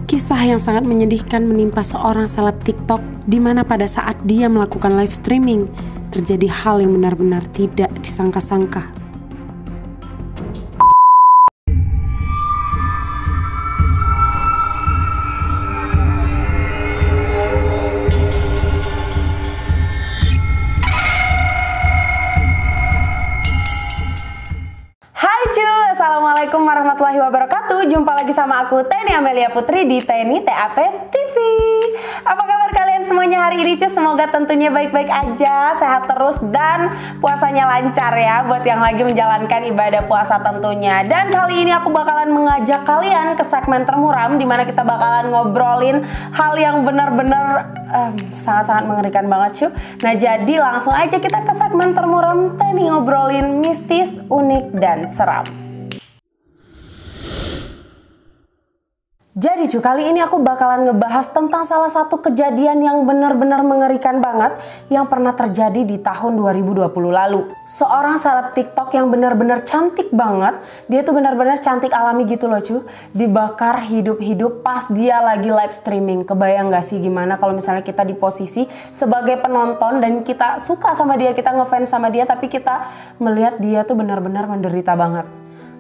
Kisah yang sangat menyedihkan menimpa seorang seleb TikTok di mana pada saat dia melakukan live streaming terjadi hal yang benar-benar tidak disangka-sangka. Assalamualaikum warahmatullahi wabarakatuh. Jumpa lagi sama aku Teni Amelia Putri di Teni TAP TV. Apa kabar kalian semuanya hari ini cuy? Semoga tentunya baik-baik aja, sehat terus dan puasanya lancar ya buat yang lagi menjalankan ibadah puasa tentunya. Dan kali ini aku bakalan mengajak kalian ke segmen termuram, dimana kita bakalan ngobrolin hal yang benar-benar sangat-sangat mengerikan banget cuy. Nah jadi langsung aja kita ke segmen termuram Teni ngobrolin mistis, unik dan seram. Jadi cuy, kali ini aku bakalan ngebahas tentang salah satu kejadian yang benar-benar mengerikan banget yang pernah terjadi di tahun 2020 lalu. Seorang seleb TikTok yang benar-benar cantik banget, dia tuh benar-benar cantik alami gitu loh cuy, dibakar hidup-hidup pas dia lagi live streaming. Kebayang gak sih gimana kalau misalnya kita di posisi sebagai penonton dan kita suka sama dia, kita ngefans sama dia, tapi kita melihat dia tuh benar-benar menderita banget.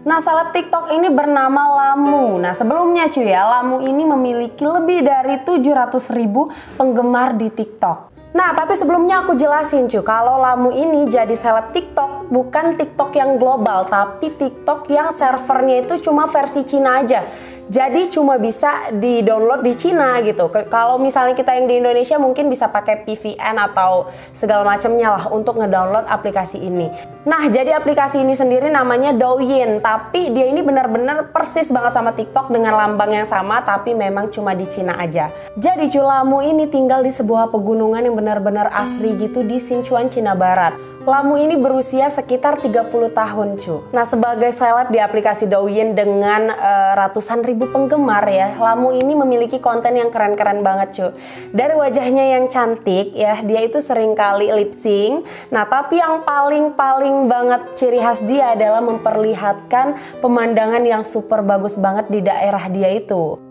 Nah, seleb TikTok ini bernama Lamu. Nah, sebelumnya cuy ya, Lamu ini memiliki lebih dari 700.000 penggemar di TikTok. Nah, tapi sebelumnya aku jelasin cuy, kalau Lamu ini jadi seleb TikTok bukan TikTok yang global, tapi TikTok yang servernya itu cuma versi Cina aja. Jadi cuma bisa di-download di Cina gitu. Kalau misalnya kita yang di Indonesia mungkin bisa pakai VPN atau segala macamnya lah untuk ngedownload aplikasi ini. Nah, jadi aplikasi ini sendiri namanya Douyin, tapi dia ini benar-benar persis banget sama TikTok dengan lambang yang sama, tapi memang cuma di Cina aja. Jadi cuy, Lamu ini tinggal di sebuah pegunungan yang benar-benar asri gitu di Sichuan, Cina Barat. Lamu ini berusia sekitar 30 tahun cuy. Nah, sebagai seleb di aplikasi Douyin dengan ratusan ribu penggemar ya, Lamu ini memiliki konten yang keren-keren banget cuy. Dari wajahnya yang cantik ya, dia itu sering kali lip sync. Nah, tapi yang paling banget ciri khas dia adalah memperlihatkan pemandangan yang super bagus banget di daerah dia itu.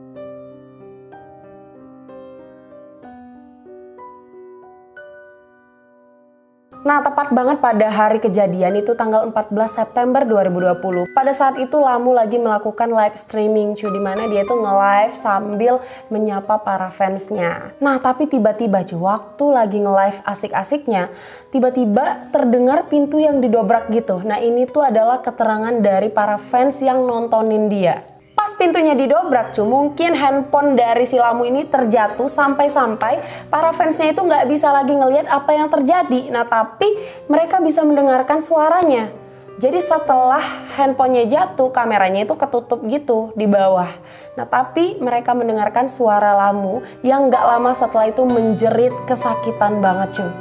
Nah, tepat banget pada hari kejadian itu tanggal 14 September 2020. Pada saat itu Lamu lagi melakukan live streaming cuy, dimana dia tuh nge-live sambil menyapa para fansnya. Nah, tapi tiba-tiba cuy, waktu lagi nge-live asik-asiknya, tiba-tiba terdengar pintu yang didobrak gitu. Nah, ini tuh adalah keterangan dari para fans yang nontonin dia. Pas pintunya didobrak cuy, mungkin handphone dari si Lamu ini terjatuh sampai-sampai para fansnya itu nggak bisa lagi ngelihat apa yang terjadi. Nah, tapi mereka bisa mendengarkan suaranya. Jadi setelah handphonenya jatuh, kameranya itu ketutup gitu di bawah. Nah, tapi mereka mendengarkan suara Lamu yang nggak lama setelah itu menjerit kesakitan banget cuy.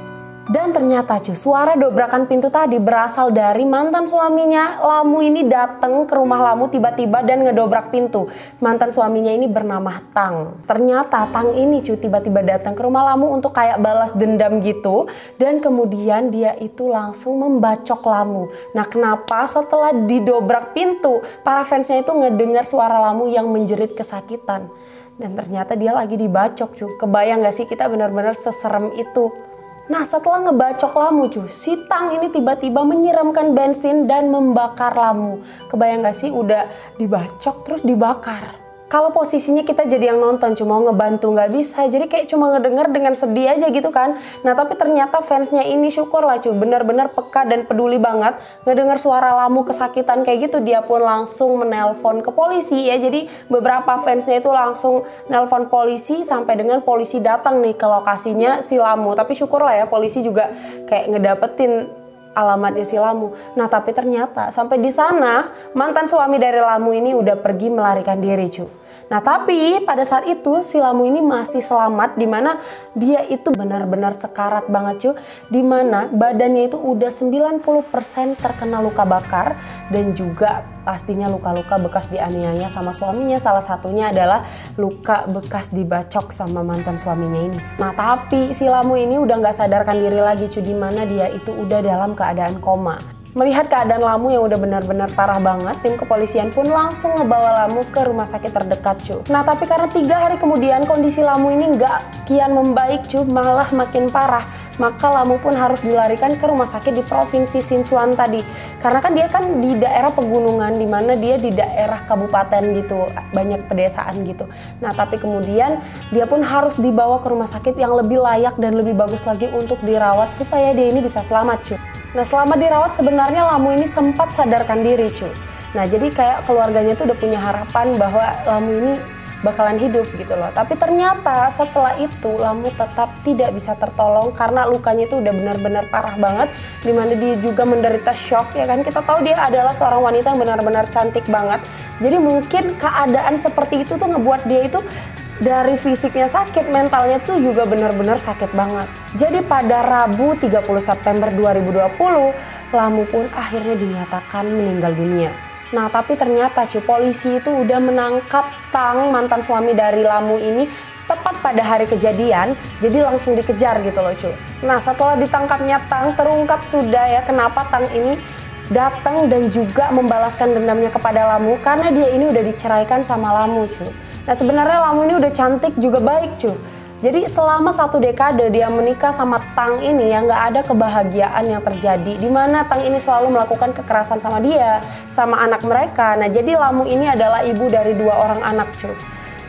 Dan ternyata cuy, suara dobrakan pintu tadi berasal dari mantan suaminya. Lamu ini datang ke rumah Lamu tiba-tiba dan ngedobrak pintu. Mantan suaminya ini bernama Tang. Ternyata Tang ini cuy tiba-tiba datang ke rumah Lamu untuk kayak balas dendam gitu. Dan kemudian dia itu langsung membacok Lamu. Nah, kenapa setelah didobrak pintu, para fansnya itu ngedengar suara Lamu yang menjerit kesakitan. Dan ternyata dia lagi dibacok cuy. Kebayang gak sih kita benar-benar seserem itu? Nah, setelah ngebacok Lamu cuy, si Tang ini tiba-tiba menyiramkan bensin dan membakar Lamu. Kebayang gak sih udah dibacok terus dibakar? Kalau posisinya kita jadi yang nonton, cuma ngebantu nggak bisa, jadi kayak cuma ngedenger dengan sedih aja gitu kan. Nah, tapi ternyata fansnya ini syukur lah cuy, benar-benar peka dan peduli banget ngedenger suara Lamu kesakitan kayak gitu. Dia pun langsung menelpon ke polisi ya, jadi beberapa fansnya itu langsung nelpon polisi sampai dengan polisi datang nih ke lokasinya si Lamu. Tapi syukur lah ya, polisi juga kayak ngedapetin alamatnya si Lamu. Nah, tapi ternyata sampai di sana mantan suami dari Lamu ini udah pergi melarikan diri cuy. Nah, tapi pada saat itu si Lamu ini masih selamat, dimana dia itu benar-benar sekarat banget cuy, dimana badannya itu udah 90% terkena luka bakar dan juga pastinya luka-luka bekas dianiaya sama suaminya. Salah satunya adalah luka bekas dibacok sama mantan suaminya ini. Nah, tapi si Lamu ini udah nggak sadarkan diri lagi cuy, dimana dia itu udah dalam keadaan koma. Melihat keadaan Lamu yang udah benar-benar parah banget, tim kepolisian pun langsung ngebawa Lamu ke rumah sakit terdekat cu. Nah tapi karena 3 hari kemudian kondisi Lamu ini nggak kian membaik cu, malah makin parah. Maka Lamu pun harus dilarikan ke rumah sakit di provinsi Sichuan tadi. Karena kan dia kan di daerah pegunungan, dimana dia di daerah kabupaten gitu, banyak pedesaan gitu. Nah tapi kemudian dia pun harus dibawa ke rumah sakit yang lebih layak dan lebih bagus lagi untuk dirawat supaya dia ini bisa selamat cu. Nah selama dirawat sebenarnya Lamu ini sempat sadarkan diri cu. Nah jadi kayak keluarganya tuh udah punya harapan bahwa Lamu ini bakalan hidup gitu loh. Tapi ternyata setelah itu Lamu tetap tidak bisa tertolong karena lukanya itu udah benar-benar parah banget. Dimana dia juga menderita shock ya kan. Kita tahu dia adalah seorang wanita yang benar-benar cantik banget. Jadi mungkin keadaan seperti itu tuh ngebuat dia itu dari fisiknya sakit, mentalnya tuh juga benar-benar sakit banget. Jadi pada Rabu 30 September 2020, Lamu pun akhirnya dinyatakan meninggal dunia. Nah tapi ternyata cu, polisi itu udah menangkap Tang, mantan suami dari Lamu ini tepat pada hari kejadian, jadi langsung dikejar gitu loh cu. Nah setelah ditangkapnya Tang, terungkap sudah ya kenapa Tang ini datang dan juga membalaskan dendamnya kepada Lamu karena dia ini udah diceraikan sama Lamu cu. Nah sebenarnya Lamu ini udah cantik juga baik cu. Jadi selama 1 dekade dia menikah sama Tang ini ya nggak ada kebahagiaan yang terjadi. Dimana Tang ini selalu melakukan kekerasan sama dia, sama anak mereka. Nah jadi Lamu ini adalah ibu dari 2 orang anak cu.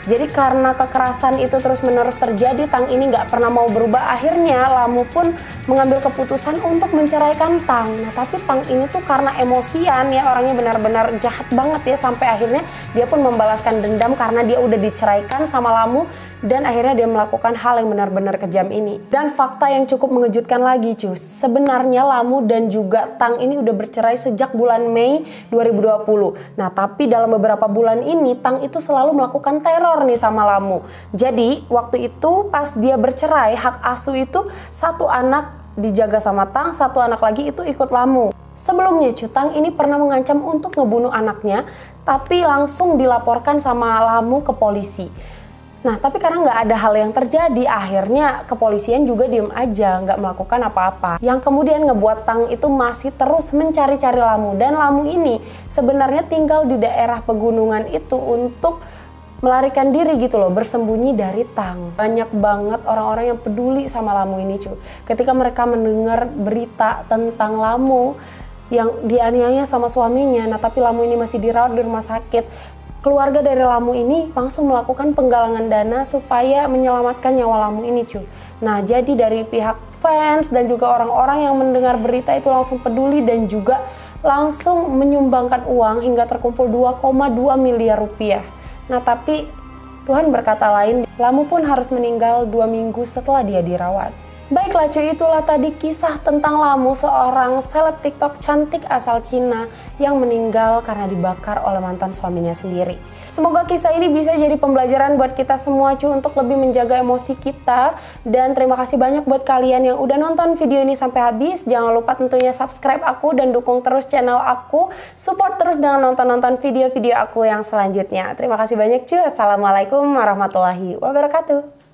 Jadi karena kekerasan itu terus-menerus terjadi, Tang ini nggak pernah mau berubah. Akhirnya Lamu pun mengambil keputusan untuk menceraikan Tang. Nah tapi Tang ini tuh karena emosian ya, orangnya benar-benar jahat banget ya. Sampai akhirnya dia pun membalaskan dendam karena dia udah diceraikan sama Lamu. Dan akhirnya dia melakukan hal yang benar-benar kejam ini. Dan fakta yang cukup mengejutkan lagi cu, sebenarnya Lamu dan juga Tang ini udah bercerai sejak bulan Mei 2020. Nah tapi dalam beberapa bulan ini Tang itu selalu melakukan teror nih sama Lamu. Jadi waktu itu pas dia bercerai, hak asuh itu 1 anak dijaga sama Tang, 1 anak lagi itu ikut Lamu. Sebelumnya Tang ini pernah mengancam untuk ngebunuh anaknya, tapi langsung dilaporkan sama Lamu ke polisi. Nah tapi karena nggak ada hal yang terjadi, akhirnya kepolisian juga diem aja, nggak melakukan apa-apa. Yang kemudian ngebuat Tang itu masih terus mencari-cari Lamu. Dan Lamu ini sebenarnya tinggal di daerah pegunungan itu untuk melarikan diri gitu loh, bersembunyi dari Tang. Banyak banget orang-orang yang peduli sama Lamu ini cu. Ketika mereka mendengar berita tentang Lamu yang dianiaya sama suaminya, nah tapi Lamu ini masih dirawat di rumah sakit, keluarga dari Lamu ini langsung melakukan penggalangan dana supaya menyelamatkan nyawa Lamu ini cu. Nah jadi dari pihak fans dan juga orang-orang yang mendengar berita itu langsung peduli dan juga langsung menyumbangkan uang hingga terkumpul 2,2 miliar rupiah. Nah tapi Tuhan berkata lain, Lamu pun harus meninggal 2 minggu setelah dia dirawat. Baiklah cuy, itulah tadi kisah tentang Lamu, seorang seleb TikTok cantik asal Cina yang meninggal karena dibakar oleh mantan suaminya sendiri. Semoga kisah ini bisa jadi pembelajaran buat kita semua cuy untuk lebih menjaga emosi kita. Dan terima kasih banyak buat kalian yang udah nonton video ini sampai habis. Jangan lupa tentunya subscribe aku dan dukung terus channel aku. Support terus dengan nonton-nonton video-video aku yang selanjutnya. Terima kasih banyak cuy. Assalamualaikum warahmatullahi wabarakatuh.